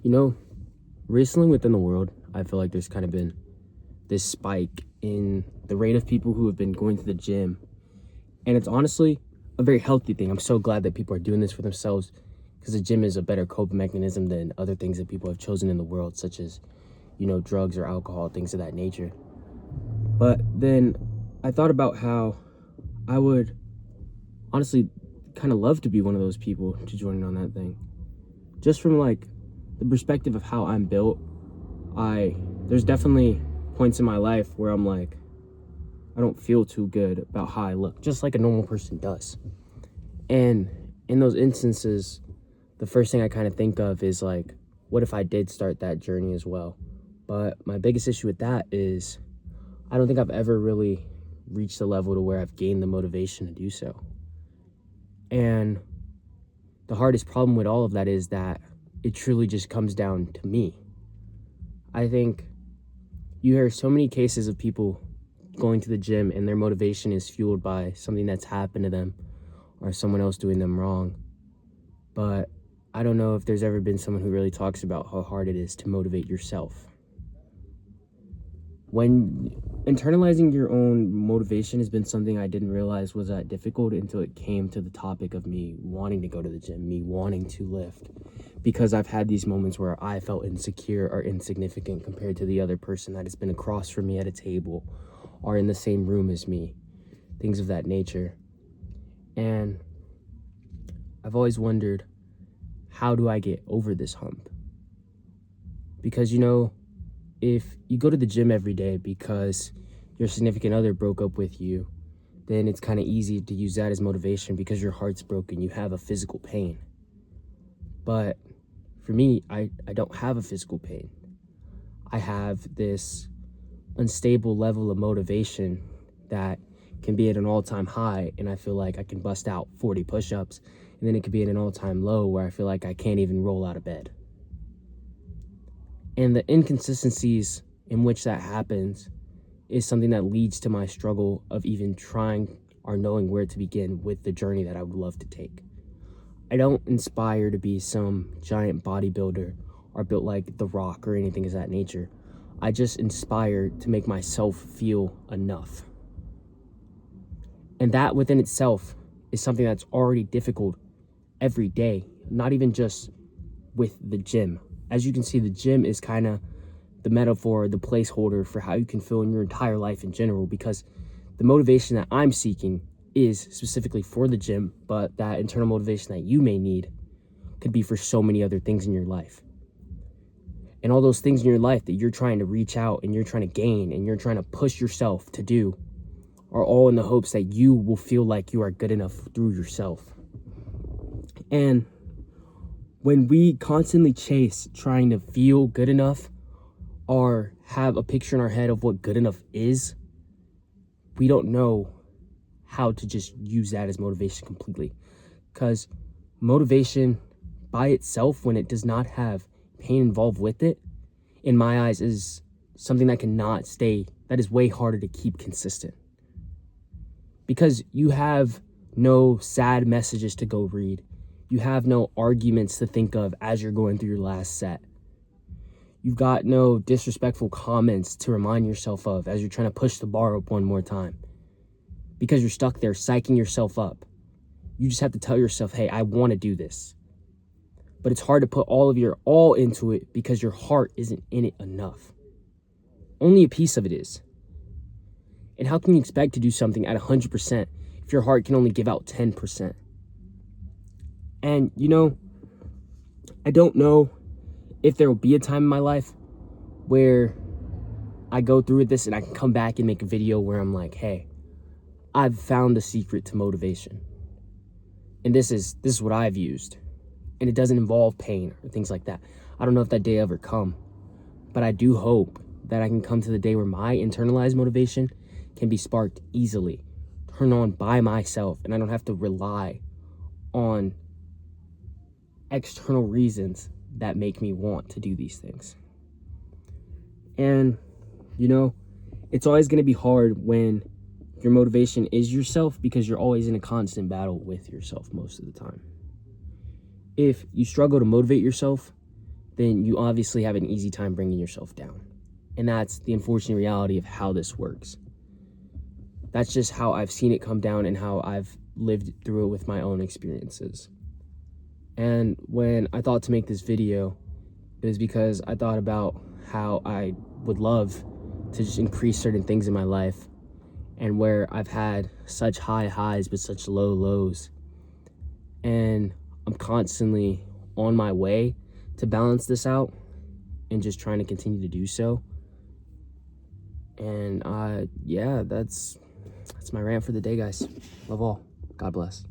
You know, recently within the world, I feel like there's kind of been this spike in the rate of people who have been going to the gym. And it's honestly a very healthy thing. I'm so glad that people are doing this for themselves because the gym is a better coping mechanism than other things that people have chosen in the world, such as, drugs or alcohol, things of that nature. But then I thought about how I would honestly kind of love to be one of those people to join in on that thing. Just from like the perspective of how I'm built, there's definitely points in my life where I'm like, I don't feel too good about how I look, just like a normal person does. And in those instances, the first thing I kind of think of is like, what if I did start that journey as well? But my biggest issue with that is I don't think I've ever really reached the level to where I've gained the motivation to do so. And the hardest problem with all of that is that it truly just comes down to me. I think you hear so many cases of people going to the gym and their motivation is fueled by something that's happened to them or someone else doing them wrong. But I don't know if there's ever been someone who really talks about how hard it is to motivate yourself. When internalizing your own motivation has been something I didn't realize was that difficult until it came to the topic of me wanting to go to the gym, me wanting to lift, because I've had these moments where I felt insecure or insignificant compared to the other person that has been across from me at a table or in the same room as me, things of that nature. And I've always wondered, how do I get over this hump? Because, if you go to the gym every day because your significant other broke up with you, then it's kind of easy to use that as motivation because your heart's broken, you have a physical pain. But for me, I don't have a physical pain. I have this unstable level of motivation that can be at an all-time high, and I feel like I can bust out 40 push-ups, and then it could be at an all-time low where I feel like I can't even roll out of bed. And the inconsistencies in which that happens is something that leads to my struggle of even trying or knowing where to begin with the journey that I would love to take. I don't inspire to be some giant bodybuilder or built like The Rock or anything of that nature. I just inspire to make myself feel enough. And that within itself is something that's already difficult every day, not even just with the gym. As you can see, the gym is kind of the metaphor, the placeholder for how you can feel in your entire life in general, because the motivation that I'm seeking is specifically for the gym, but that internal motivation that you may need could be for so many other things in your life. And all those things in your life that you're trying to reach out and you're trying to gain and you're trying to push yourself to do are all in the hopes that you will feel like you are good enough through yourself. And when we constantly chase trying to feel good enough or have a picture in our head of what good enough is, we don't know how to just use that as motivation completely. Because motivation by itself, when it does not have pain involved with it, in my eyes is something that cannot stay, that is way harder to keep consistent. Because you have no sad messages to go read. You have no arguments to think of as you're going through your last set. You've got no disrespectful comments to remind yourself of as you're trying to push the bar up one more time. Because you're stuck there psyching yourself up. You just have to tell yourself, hey, I want to do this. But it's hard to put all of your all into it because your heart isn't in it enough. Only a piece of it is. And how can you expect to do something at 100% if your heart can only give out 10%? And, I don't know if there will be a time in my life where I go through with this and I can come back and make a video where I'm like, hey, I've found the secret to motivation. And this is what I've used. And it doesn't involve pain or things like that. I don't know if that day ever come. But I do hope that I can come to the day where my internalized motivation can be sparked easily, turned on by myself, and I don't have to rely on external reasons that make me want to do these things. And, it's always going to be hard when your motivation is yourself because you're always in a constant battle with yourself most of the time. If you struggle to motivate yourself then you obviously have an easy time bringing yourself down. And that's the unfortunate reality of how this works. That's just how I've seen it come down and how I've lived through it with my own experiences. And when I thought to make this video, it was because I thought about how I would love to just increase certain things in my life, and where I've had such high highs but such low lows. And I'm constantly on my way to balance this out and just trying to continue to do so. And yeah, that's my rant for the day, guys. Love all. God bless.